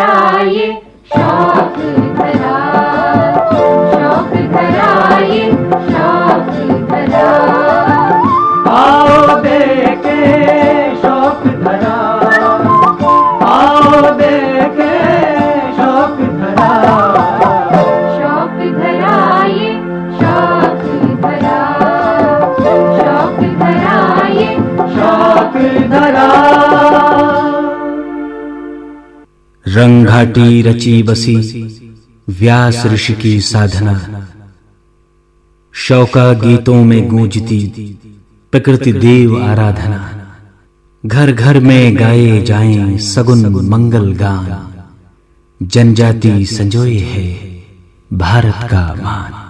धरा ये शौक धरा, शौक धरा ये शौक धरा। आओ देखे शौक धरा, आओ देखे शौक धरा, शौक धरा ये शौक धरा, शौक धरा ये शौक धरा। रंगघाटी रची बसी व्यास ऋषि की साधना, शौका गीतों में गूंजती प्रकृति देव आराधना। घर घर में गाए जाएं सगुन मंगल गान, जनजाति संजोए है भारत का मान।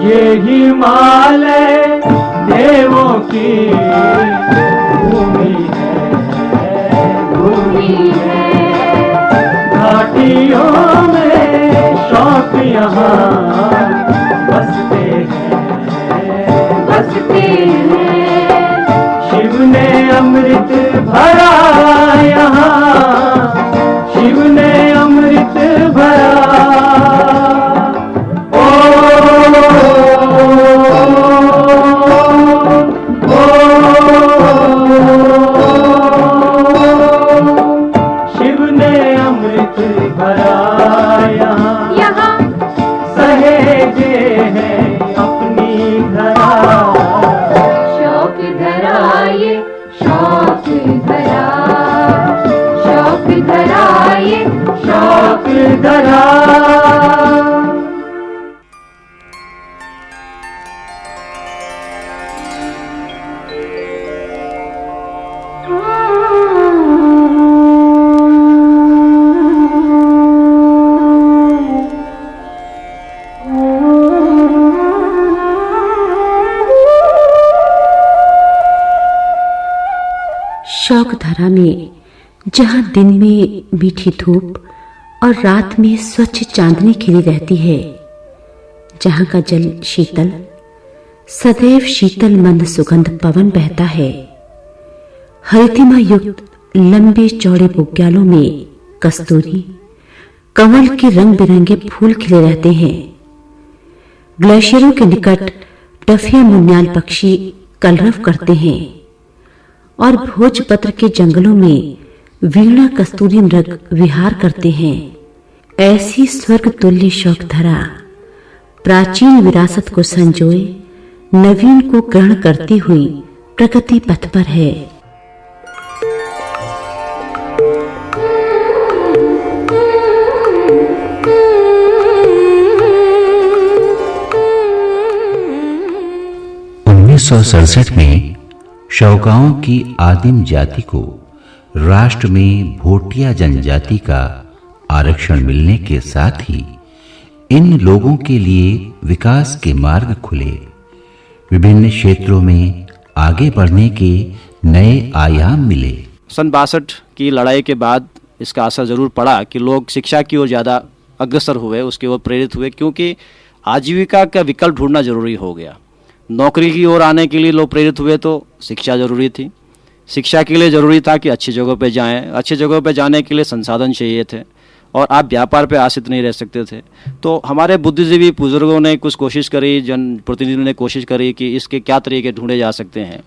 ये हिमालय देवों की भूमि है, भूमि है। घाटियों में शौक यहाँ बसते हैं, बसते हैं। शिव ने अमृत भरा यहाँ, शिव ने अमृत भरा। शिव ने अमृत भरा यहाँ, सहेजे हैं अपनी धरा। शौक धरा ये शौक धरा, शौक धरा ये शौक धरा। शौक धरा में जहाँ दिन में मीठी धूप और रात में स्वच्छ चांदनी खिली रहती है, जहाँ का जल शीतल, सदैव शीतल मंद सुगंध पवन बहता है। हरितिमा युक्त लंबे चौड़े बुग्यालों में कस्तूरी, कमल के रंग बिरंगे फूल खिले रहते हैं। ग्लेशियरों के निकट डफिया मुन्याल पक्षी कलरव करते हैं और भोजपत्र के जंगलों में वीणा कस्तूरी मृग विहार करते हैं। ऐसी स्वर्ग तुल्य शौक धरा प्राचीन विरासत को संजोए नवीन को ग्रहण करती हुई प्रगति पथ पर है। उन्नीस 1967 में शौकाओं की आदिम जाति को राष्ट्र में भोटिया जनजाति का आरक्षण मिलने के साथ ही इन लोगों के लिए विकास के मार्ग खुले। विभिन्न क्षेत्रों में आगे बढ़ने के नए आयाम मिले। सन 62 की लड़ाई के बाद इसका असर जरूर पड़ा कि लोग शिक्षा की ओर ज़्यादा अग्रसर हुए, उसकी ओर प्रेरित हुए, क्योंकि आजीविका का विकल्प ढूंढना जरूरी हो गया। नौकरी की ओर आने के लिए लोग प्रेरित हुए तो शिक्षा जरूरी थी। शिक्षा के लिए ज़रूरी था कि अच्छी जगहों पे जाएं। अच्छी जगहों पे जाने के लिए संसाधन चाहिए थे और आप व्यापार पे आश्रित नहीं रह सकते थे। तो हमारे बुद्धिजीवी बुजुर्गों ने कुछ कोशिश करी, जनप्रतिनिधियों ने कोशिश करी कि इसके क्या तरीके ढूंढे जा सकते हैं।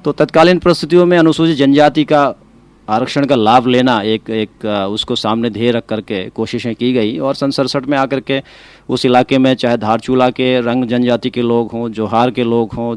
तो तत्कालीन परिस्थितियों में अनुसूचित जनजाति का आरक्षण का लाभ लेना एक उसको सामने ध्येय रख करके कोशिशें की गई और सन 67 में आकर के उस इलाके में चाहे धारचूला के रंग जनजाति के लोग हों, जोहार के लोग हों,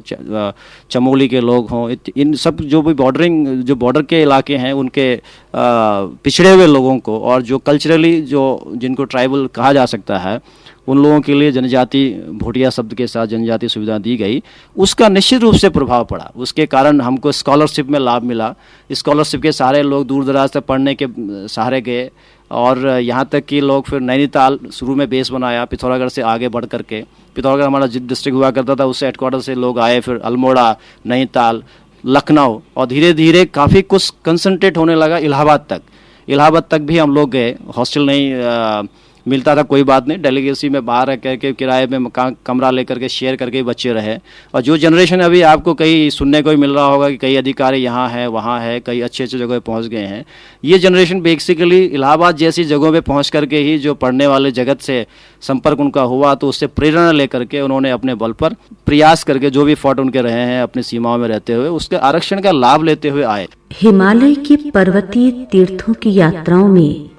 चमोली के लोग हों, इन सब जो भी बॉर्डर के इलाके हैं उनके पिछड़े हुए लोगों को और जो कल्चरली जिनको ट्राइबल कहा जा सकता है उन लोगों के लिए जनजाति भोटिया शब्द के साथ जनजाति सुविधा दी गई। उसका निश्चित रूप से प्रभाव पड़ा। उसके कारण हमको स्कॉलरशिप में लाभ मिला। स्कॉलरशिप के सहारे लोग दूर दराज तक पढ़ने के सहारे गए और यहाँ तक कि लोग फिर नैनीताल शुरू में बेस बनाया, पिथौरागढ़ से आगे बढ़ करके। पिथौरागढ़ हमारा डिस्ट्रिक्ट हुआ करता था, उससे हेडक्वार्टर से लोग आए, फिर अल्मोड़ा, नैनीताल, लखनऊ और धीरे धीरे काफ़ी कुछ कंसंट्रेट होने लगा इलाहाबाद तक। इलाहाबाद तक भी हम लोग गए, हॉस्टल नहीं मिलता था, कोई बात नहीं, डेलीगेसी में बाहर रह करके किराए में कमरा लेकर के शेयर करके बच्चे रहे। और जो जनरेशन अभी आपको कहीं सुनने को ही मिल रहा होगा कि कई अधिकारी यहाँ है वहाँ है, कई अच्छे अच्छे जगह पहुँच गए हैं, ये जनरेशन बेसिकली इलाहाबाद जैसी जगहों पे पहुँच करके ही जो पढ़ने वाले जगत से संपर्क उनका हुआ, तो उससे प्रेरणा लेकर के उन्होंने अपने बल पर प्रयास करके जो भी फौट उनके रहे हैं अपनी सीमाओं में रहते हुए उसके आरक्षण का लाभ लेते हुए आए। हिमालय के पर्वतीय तीर्थों की यात्राओं में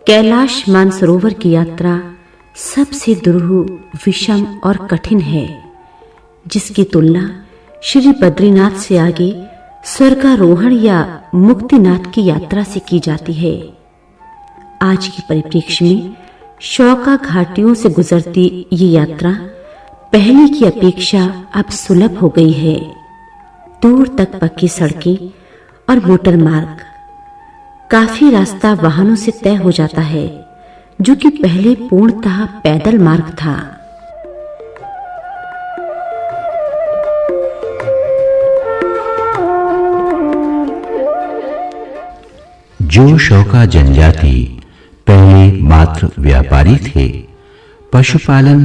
कैलाश मानसरोवर की यात्रा सबसे दुरूह, विषम और कठिन है, जिसकी तुलना श्री बद्रीनाथ से आगे स्वर्गारोहण या मुक्तिनाथ की यात्रा से की जाती है। आज के परिप्रेक्ष्य में शौका घाटियों से गुजरती ये यात्रा पहले की अपेक्षा अब सुलभ हो गई है। दूर तक पक्की सड़कें और मोटर मार्ग, काफी रास्ता वाहनों से तय हो जाता है, जो कि पहले पूर्णतः पैदल मार्ग था। जो शौका जनजाति पहले मात्र व्यापारी थे, पशुपालन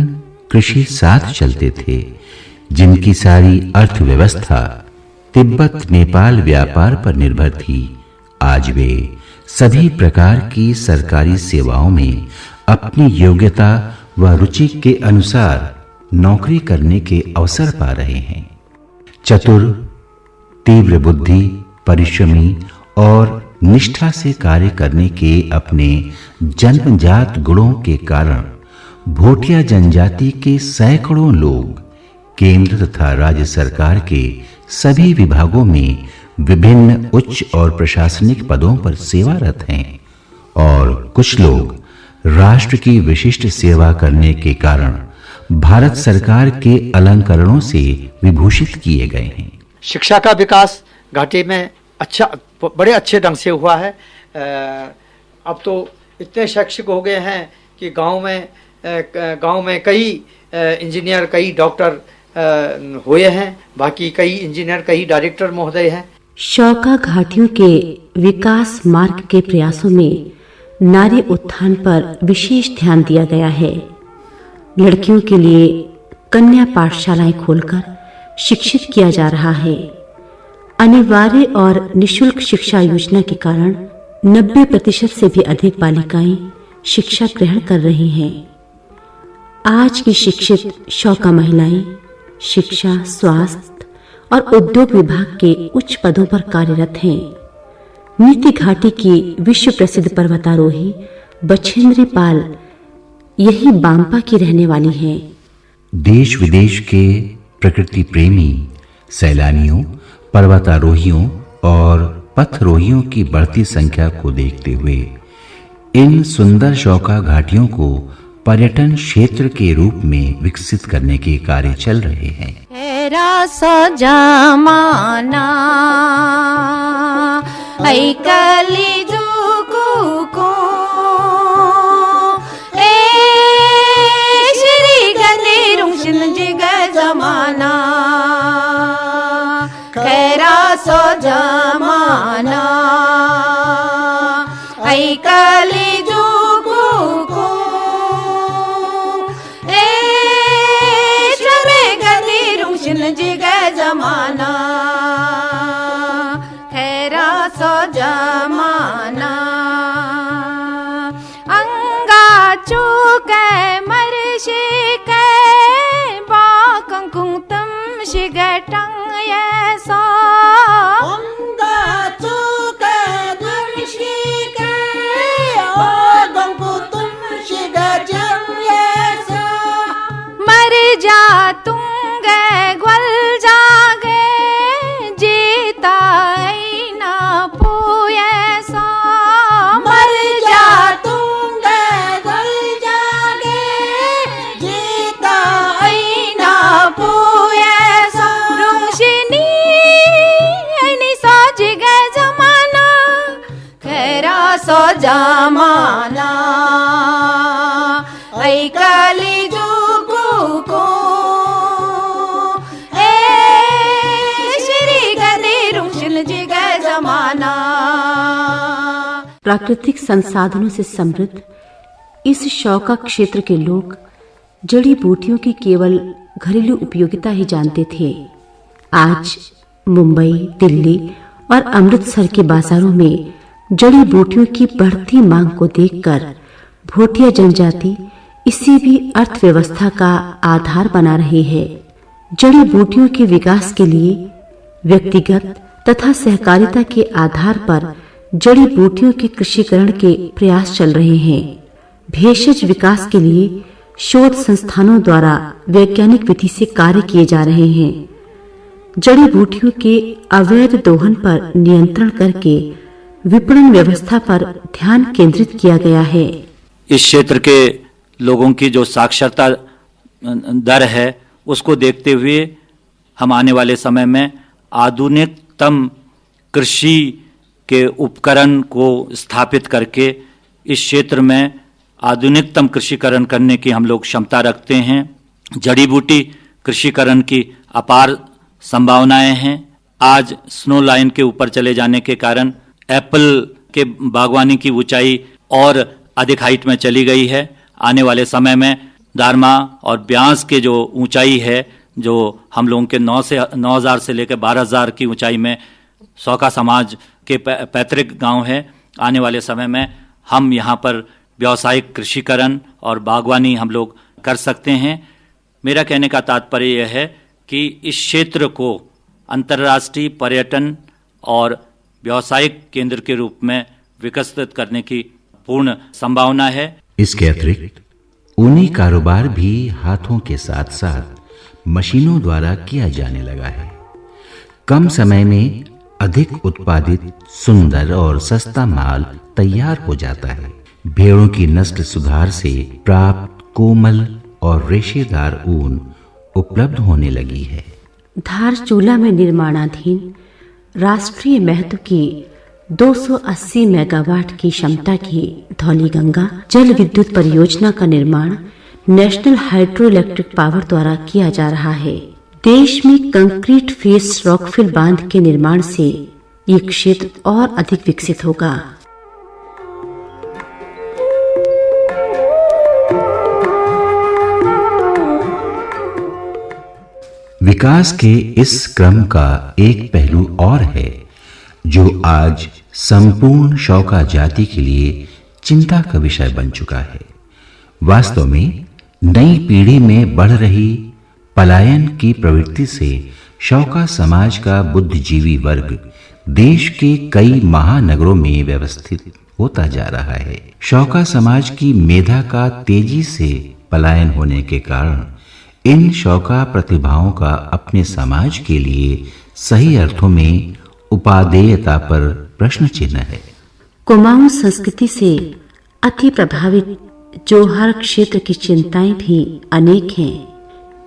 कृषि साथ चलते थे, जिनकी सारी अर्थव्यवस्था तिब्बत नेपाल व्यापार पर निर्भर थी, आज वे सभी प्रकार की सरकारी सेवाओं में अपनी योग्यता व रुचि के अनुसार नौकरी करने के अवसर पा रहे हैं। चतुर, तीव्र बुद्धि, परिश्रमी और निष्ठा से कार्य करने के अपने जन्मजात गुणों के कारण भोटिया जनजाति के सैकड़ों लोग केंद्र तथा राज्य सरकार के सभी विभागों में विभिन्न उच्च और प्रशासनिक पदों पर सेवारत हैं और कुछ लोग राष्ट्र की विशिष्ट सेवा करने के कारण भारत सरकार के अलंकरणों से विभूषित किए गए हैं। शिक्षा का विकास घाटी में बड़े अच्छे ढंग से हुआ है। अब तो इतने शैक्षिक हो गए हैं कि गांव में कई इंजीनियर, कई डॉक्टर हुए हैं, बाकी कई इंजीनियर, कई डायरेक्टर महोदय हैं। शौका घाटियों के विकास मार्ग के प्रयासों में नारी उत्थान पर विशेष ध्यान दिया गया है। लड़कियों के लिए कन्या पाठशालाएं खोलकर शिक्षित किया जा रहा है। अनिवार्य और निशुल्क शिक्षा योजना के कारण 90% से भी अधिक बालिकाएं शिक्षा ग्रहण कर रही हैं। आज की शिक्षित शौका महिलाएं शिक्षा, स्वास्थ्य और उद्योग विभाग के उच्च पदों पर कार्यरत हैं। नीति घाटी की विश्व प्रसिद्ध पर्वतारोही बछेंद्री पाल यही बांपा की रहने वाली हैं। देश विदेश के प्रकृति प्रेमी सैलानियों, पर्वतारोहियों और पथरोहियों की बढ़ती संख्या को देखते हुए इन सुंदर शौका घाटियों को पर्यटन क्षेत्र के रूप में विकसित करने के कार्य चल रहे हैं। जमाना ऐ कली जुगु को ए श्री गले रुशन जिग जमाना खैरा सो जमाना ऐ कली जुगु को जिग जमाना खैरा सो जमाना अंगा चूक मर्शे कै बाकंकुं तुम शिगटंग ये सो अंगा चूक मर्शे कै बाकंकुं तुम शिगटंग ये सो मर जा तुम ग्वल जागे जीता ना पोए सा मर जा तुम ग्वल जागे जीता ना पोए सा रोशनी ऐनी सो जिग जमाना खैरा सो जमाना ऐ कली जुगु को प्राकृतिक संसाधनों से समृद्ध इस शौका क्षेत्र के लोग जड़ी बूटियों की केवल घरेलू उपयोगिता ही जानते थे। आज मुंबई, दिल्ली और अमृतसर के बाजारों में जड़ी बूटियों की बढ़ती मांग को देखकर भोटिया जनजाति इसी भी अर्थव्यवस्था का आधार बना रही है। जड़ी बूटियों के विकास के लिए व्यक्तिगत तथा सहकारिता के आधार पर जड़ी बूटियों के कृषिकरण के प्रयास चल रहे हैं। भेषज विकास के लिए शोध संस्थानों द्वारा वैज्ञानिक विधि से कार्य किए जा रहे हैं। जड़ी बूटियों के अवैध दोहन पर नियंत्रण करके विपणन व्यवस्था पर ध्यान केंद्रित किया गया है। इस क्षेत्र के लोगों की जो साक्षरता दर है उसको देखते हुए हम आने वाले समय में आधुनिकतम कृषि के उपकरण को स्थापित करके इस क्षेत्र में आधुनिकतम कृषिकरण करने की हम लोग क्षमता रखते हैं। जड़ी बूटी कृषिकरण की अपार संभावनाएं हैं। आज स्नो लाइन के ऊपर चले जाने के कारण एप्पल के बागवानी की ऊंचाई और अधिक हाइट में चली गई है। आने वाले समय में दारमा और ब्यास के जो ऊंचाई है, जो हम लोगों के 9,000 से लेकर 12,000 की ऊंचाई में शौका समाज के पैतृक गांव है। आने वाले समय में हम यहाँ पर व्यावसायिक कृषिकरण और बागवानी हम लोग कर सकते हैं। मेरा कहने का तात्पर्य यह है कि इस क्षेत्र को अंतर्राष्ट्रीय पर्यटन और व्यावसायिक केंद्र के रूप में विकसित करने की पूर्ण संभावना है। इसके अतिरिक्त ऊनी कारोबार भी हाथों के साथ साथ मशीनों द्वारा किया जाने लगा है। कम समय में अधिक उत्पादित, सुंदर और सस्ता माल तैयार हो जाता है। भेड़ों की नस्ल सुधार से प्राप्त कोमल और रेशेदार ऊन उपलब्ध होने लगी है। धारचूला में निर्माणाधीन राष्ट्रीय महत्व की 280 मेगावाट की क्षमता की धौलीगंगा जल विद्युत परियोजना का निर्माण नेशनल हाइड्रो इलेक्ट्रिक पावर द्वारा किया जा रहा है। देश में कंक्रीट फेस रॉकफिल बांध के निर्माण से ये क्षेत्र और अधिक विकसित होगा। विकास के इस क्रम का एक पहलू और है जो आज संपूर्ण शौका जाति के लिए चिंता का विषय बन चुका है। वास्तव में नई पीढ़ी में बढ़ रही पलायन की प्रवृत्ति से शौका समाज का बुद्धिजीवी वर्ग देश के कई महानगरों में व्यवस्थित होता जा रहा है। शौका समाज की मेधा का तेजी से पलायन होने के कारण इन शौका प्रतिभाओं का अपने समाज के लिए सही अर्थों में उपादेयता पर प्रश्न चिन्ह है। कुमाऊं संस्कृति से अति प्रभावित जोहार क्षेत्र की चिंताएं भी अनेक हैं।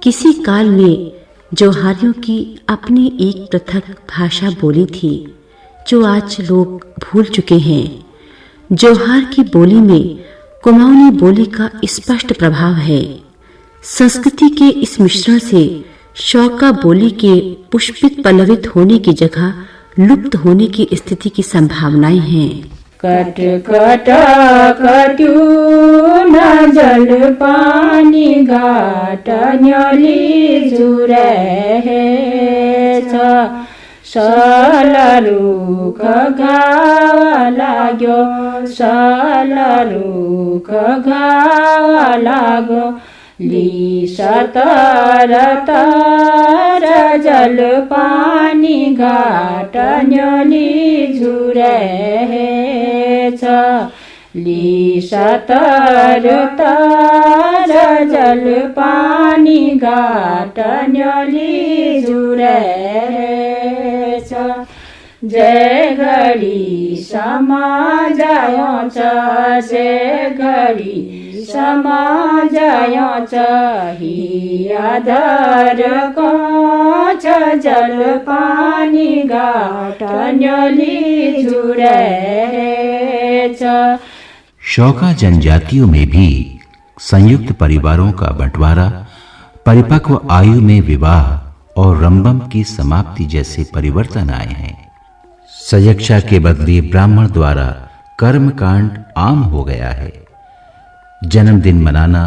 किसी काल में जोहारियों की अपनी एक पृथक भाषा बोली थी जो आज लोग भूल चुके हैं। जोहार की बोली में कुमाऊनी बोली का स्पष्ट प्रभाव है। संस्कृति के इस मिश्रण से शौका बोली के पुष्पित पल्लवित होने की जगह लुप्त होने की स्थिति की संभावनाएं हैं। कट कट कट्यू न जल पानी घाट न्योली जुरे है सल रुख घावा लाग्यो सल रुख घावा लाग्यो ली सतर तर जल पानी घाट न्योली झुरे ली सतर तर जल पानी घाट न्योली झुरे जय घड़ी समा जायो जय घड़ी समा जायो हियाधर कोच जल पानी घाट न्योली झुरे। शौका जनजातियों में भी संयुक्त परिवारों का बंटवारा, परिपक्व आयु में विवाह और रंबम की समाप्ति जैसे परिवर्तन आए हैं। सयक्षा के बदले ब्राह्मण द्वारा कर्मकांड आम हो गया है। जन्मदिन मनाना,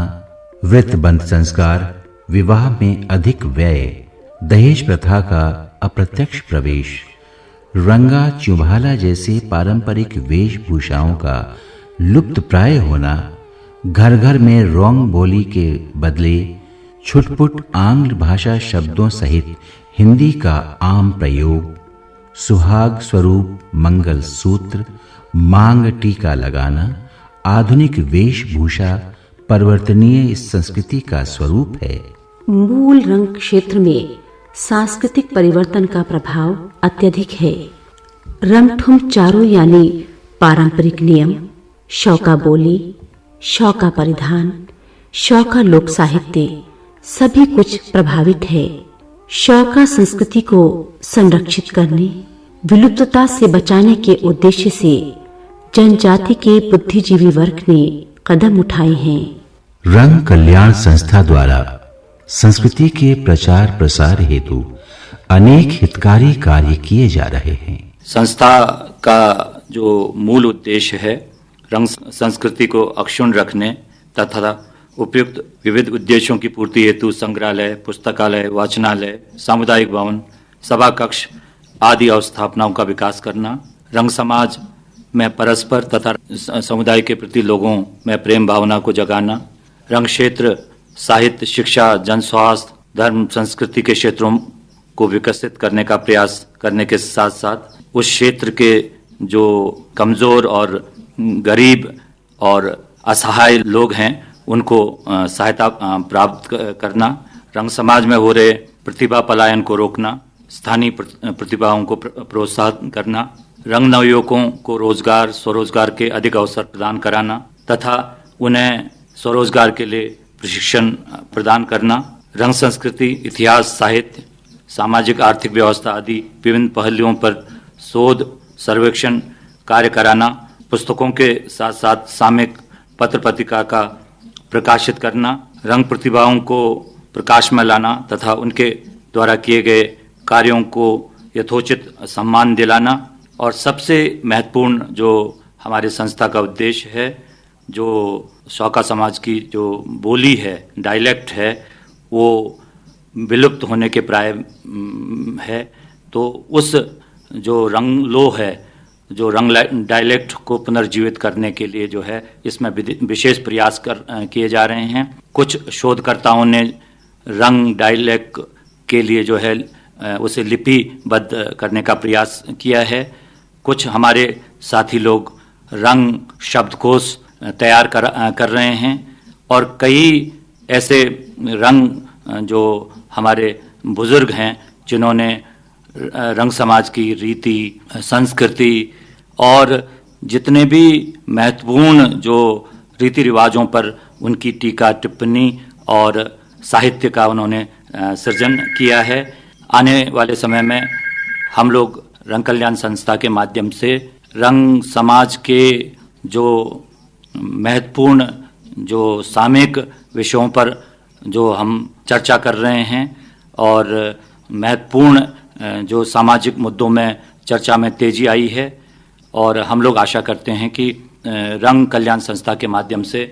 वृत्तबंध संस्कार, विवाह में अधिक व्यय, दहेज प्रथा का अप्रत्यक्ष प्रवेश, रंगा चुभाला जैसे पारंपरिक वेशभूषाओं का लुप्त प्राय होना, घर घर में रोंग बोली के बदले छुटपुट आंग्ल भाषा शब्दों सहित हिंदी का आम प्रयोग, सुहाग स्वरूप मंगल सूत्र, मांग टीका लगाना, आधुनिक वेशभूषा परिवर्तनीय इस संस्कृति का स्वरूप है। मूल रंग क्षेत्र में सांस्कृतिक परिवर्तन का प्रभाव अत्यधिक है। रंगठुम चारों यानी पारंपरिक नियम, शौका बोली, शौका परिधान, शौका लोक साहित्य सभी कुछ प्रभावित है। शौका संस्कृति को संरक्षित करने, विलुप्तता से बचाने के उद्देश्य से जनजाति के बुद्धिजीवी वर्ग ने कदम उठाए हैं। रंग कल्याण संस्था द्वारा संस्कृति के प्रचार प्रसार हेतु अनेक हितकारी कार्य किए जा रहे हैं। संस्था का जो मूल उद्देश्य है रंग संस्कृति को अक्षुण्ण रखने तथा उपयुक्त विविध उद्देश्यों की पूर्ति हेतु संग्रहालय, पुस्तकालय, वाचनालय, सामुदायिक भवन, सभा कक्ष आदि अवस्थापनाओं का विकास करना, रंग समाज में परस्पर तथा समुदाय के प्रति लोगों में प्रेम भावना को जगाना, रंग क्षेत्र साहित्य, शिक्षा, जन स्वास्थ्य, धर्म, संस्कृति के क्षेत्रों को विकसित करने का प्रयास करने के साथ साथ उस क्षेत्र के जो कमजोर और गरीब और असहाय लोग हैं उनको सहायता प्राप्त करना, रंग समाज में हो रहे प्रतिभा पलायन को रोकना, स्थानीय प्रतिभाओं को प्रोत्साहन करना, रंग नवयुवकों को रोजगार, स्वरोजगार के अधिक अवसर प्रदान कराना तथा उन्हें स्वरोजगार के लिए प्रशिक्षण प्रदान करना, रंग संस्कृति, इतिहास, साहित्य, सामाजिक आर्थिक व्यवस्था आदि विभिन्न पहलुओं पर शोध सर्वेक्षण कार्य कराना, पुस्तकों के साथ साथ सामयिक पत्र पत्रिका का प्रकाशित करना, रंग प्रतिभाओं को प्रकाश में लाना तथा उनके द्वारा किए गए कार्यों को यथोचित सम्मान दिलाना और सबसे महत्वपूर्ण जो हमारे संस्था का उद्देश्य है, जो शौका समाज की जो बोली है, डायलेक्ट है, वो विलुप्त होने के प्राय है। तो उस जो रंग लो है, जो रंग डायलेक्ट को पुनर्जीवित करने के लिए जो है इसमें विशेष प्रयास किए जा रहे हैं। कुछ शोधकर्ताओं ने रंग डायलेक्ट के लिए जो है उसे लिपिबद्ध करने का प्रयास किया है। कुछ हमारे साथी लोग रंग शब्दकोश तैयार कर रहे हैं और कई ऐसे रंग जो हमारे बुजुर्ग हैं जिन्होंने रंग समाज की रीति, संस्कृति और जितने भी महत्वपूर्ण जो रीति रिवाजों पर उनकी टीका टिप्पणी और साहित्य का उन्होंने सृजन किया है। आने वाले समय में हम लोग रंग कल्याण संस्था के माध्यम से रंग समाज के जो महत्वपूर्ण जो सामयिक विषयों पर जो हम चर्चा कर रहे हैं और महत्वपूर्ण जो सामाजिक मुद्दों में चर्चा में तेजी आई है और हम लोग आशा करते हैं कि रंग कल्याण संस्था के माध्यम से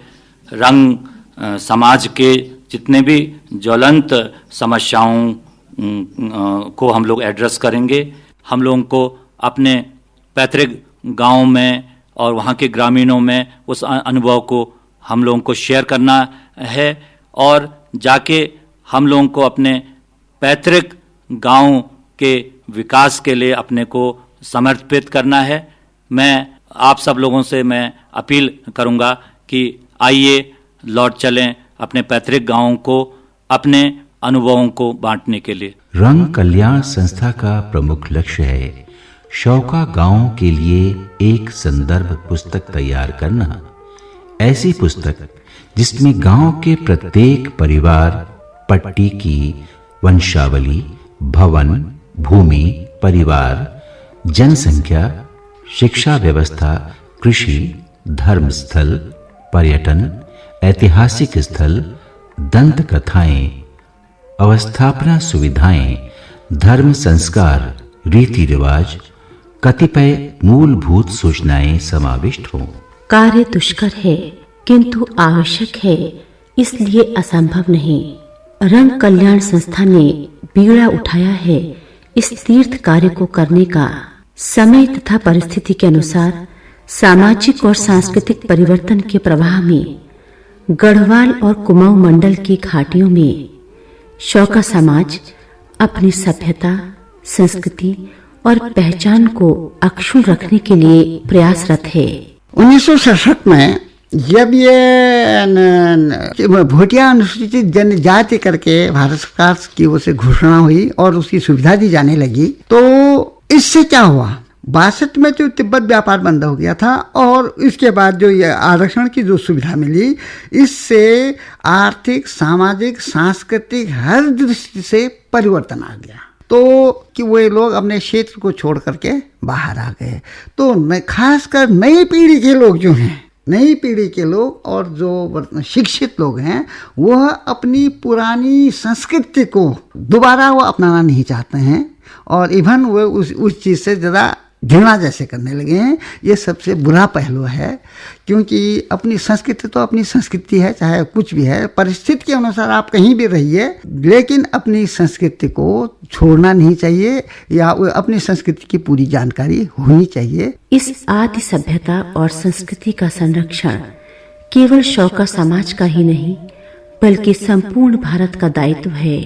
रंग समाज के जितने भी ज्वलंत समस्याओं को हम लोग एड्रेस करेंगे। हम लोगों को अपने पैतृक गांव में और वहाँ के ग्रामीणों में उस अनुभव को हम लोगों को शेयर करना है और जाके हम लोगों को अपने पैतृक गांव के विकास के लिए अपने को समर्पित करना है। मैं आप सब लोगों से मैं अपील करूंगा कि आइए लौट चलें अपने पैतृक गांवों को अपने अनुभवों को बांटने के लिए। रंग कल्याण संस्था का प्रमुख लक्ष्य है शौका गांव के लिए एक संदर्भ पुस्तक तैयार करना। ऐसी पुस्तक जिसमें गांव के प्रत्येक परिवार, पट्टी की वंशावली, भवन, भूमि, परिवार, जनसंख्या, शिक्षा व्यवस्था, कृषि, धर्म स्थल, पर्यटन, ऐतिहासिक स्थल, दंत कथाएं, अवस्थापना सुविधाएं, धर्म संस्कार, रीति रिवाज, कतिपय मूलभूत सूचनाएं समाविष्ट हों। कार्य दुष्कर है किंतु आवश्यक है, इसलिए असंभव नहीं। रंग कल्याण संस्था ने बीड़ा उठाया है इस तीर्थ कार्य को करने का। समय तथा परिस्थिति के अनुसार सामाजिक और सांस्कृतिक परिवर्तन के प्रवाह में गढ़वाल और कुमाऊं मंडल की घाटियों में शौका समाज अपनी सभ्यता, संस्कृति और पहचान को अक्षुण्ण रखने के लिए प्रयासरत है। 1967 में जब ये भोटिया अनुसूचित जनजाति करके भारत सरकार की ओर से घोषणा हुई और उसकी सुविधा दी जाने लगी, तो इससे क्या हुआ, 62 में जो तिब्बत व्यापार बंद हो गया था और इसके बाद जो ये आरक्षण की जो सुविधा मिली, इससे आर्थिक, सामाजिक, सांस्कृतिक हर दृष्टि से परिवर्तन आ गया। तो कि वो लोग अपने क्षेत्र को छोड़ करके बाहर आ गए। तो खासकर नई पीढ़ी के लोग जो हैं, नई पीढ़ी के लोग और जो शिक्षित लोग हैं, वह अपनी पुरानी संस्कृति को दोबारा वो अपनाना नहीं चाहते हैं और इवन वो उस चीज़ से ज़्यादा घृणा जैसे करने लगे हैं। ये सबसे बुरा पहलू है, क्योंकि अपनी संस्कृति तो अपनी संस्कृति है, चाहे कुछ भी है। परिस्थिति के अनुसार आप कहीं भी रहिए, लेकिन अपनी संस्कृति को छोड़ना नहीं चाहिए या अपनी संस्कृति की पूरी जानकारी होनी चाहिए। इस आदि सभ्यता और संस्कृति का संरक्षण केवल शौका समाज का ही नहीं, बल्कि संपूर्ण भारत का दायित्व है।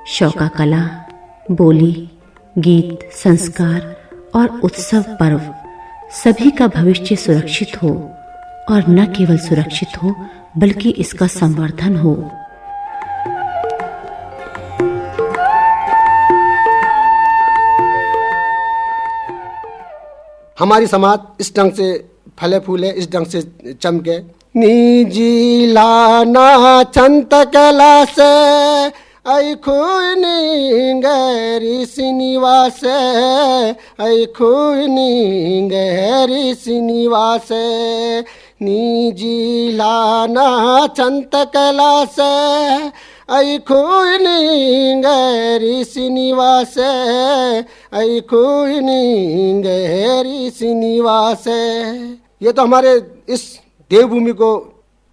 शौका कला, बोली, गीत, संस्कार और उत्सव पर्व सभी का भविष्य सुरक्षित हो, और न केवल सुरक्षित हो बल्कि इसका संवर्धन हो। हमारी समाज इस ढंग से फले फूले, इस ढंग से चमके। निजी लाना चंत कला से ऐ खूनी गैरी श्रीनिवास, ऐ खूनी गैरी श्रीनिवास। निजी लाना चंत कला से ऐ खूनी गैरी श्रीनिवास, ऐ खूनी गैरी श्रीनिवास। ये तो हमारे इस देवभूमि को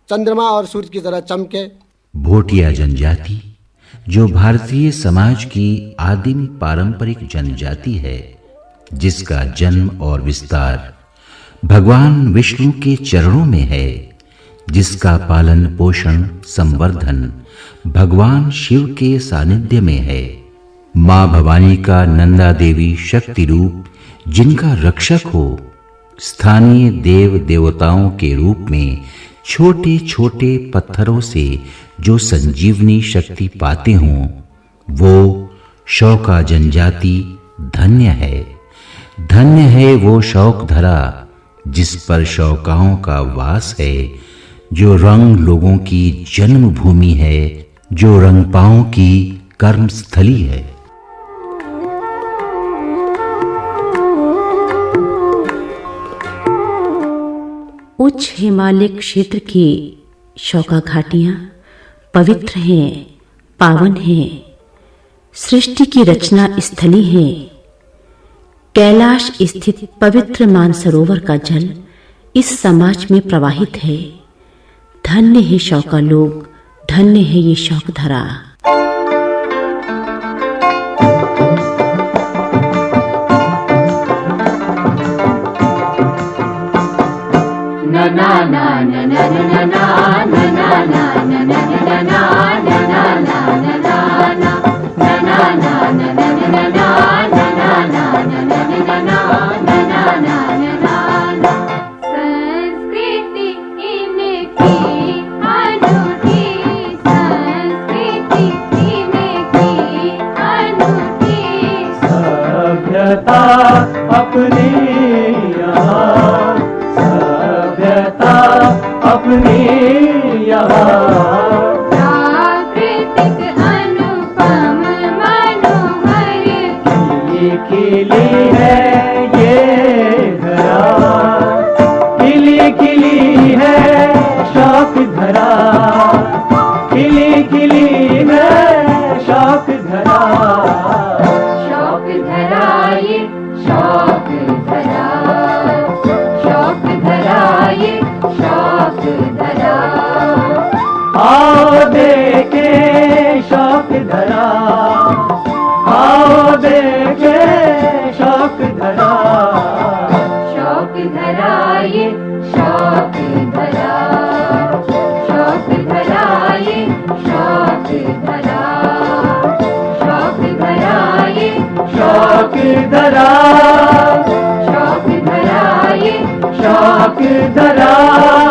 चंद्रमा और सूर्य की तरह चमके। भोटिया जनजाति जो भारतीय समाज की आदिम पारंपरिक जनजाति है, जिसका जन्म और विस्तार भगवान विष्णु के चरणों में है, जिसका पालन पोषण संवर्धन भगवान शिव के सानिध्य में है। मां भवानी का नंदा देवी शक्ति रूप जिनका रक्षक हो, स्थानीय देव देवताओं के रूप में छोटे छोटे पत्थरों से जो संजीवनी शक्ति पाते हों, वो शौका जनजाति धन्य है। धन्य है वो शौक धरा जिस पर शौकाओं का वास है, जो रंग लोगों की जन्मभूमि है, जो रंगपाओं की कर्मस्थली है। उच्च हिमालय क्षेत्र की शौका घाटियां पवित्र हैं, पावन हैं, सृष्टि की रचना स्थली हैं। कैलाश स्थित पवित्र मानसरोवर का जल इस समाज में प्रवाहित है। धन्य है शौका लोग, धन्य है ये शौक धरा। na na na na na na na na na na na na na अपनी यहाँ सभ्यता अपनी यहाँ प्राकृतिक अनुपम मनोहर खिली है ये धरा, खिली खिली है शौक धरा, खिली खिली है शौक धरा, शौक धरा ये शौक धरा, आओ देखे शौक धरा, शौक धरा ये शौक धरा, शौक धरा ये शौक धरा, शौक धरा ये शौक धरा, शौक धरा ये शौक धरा।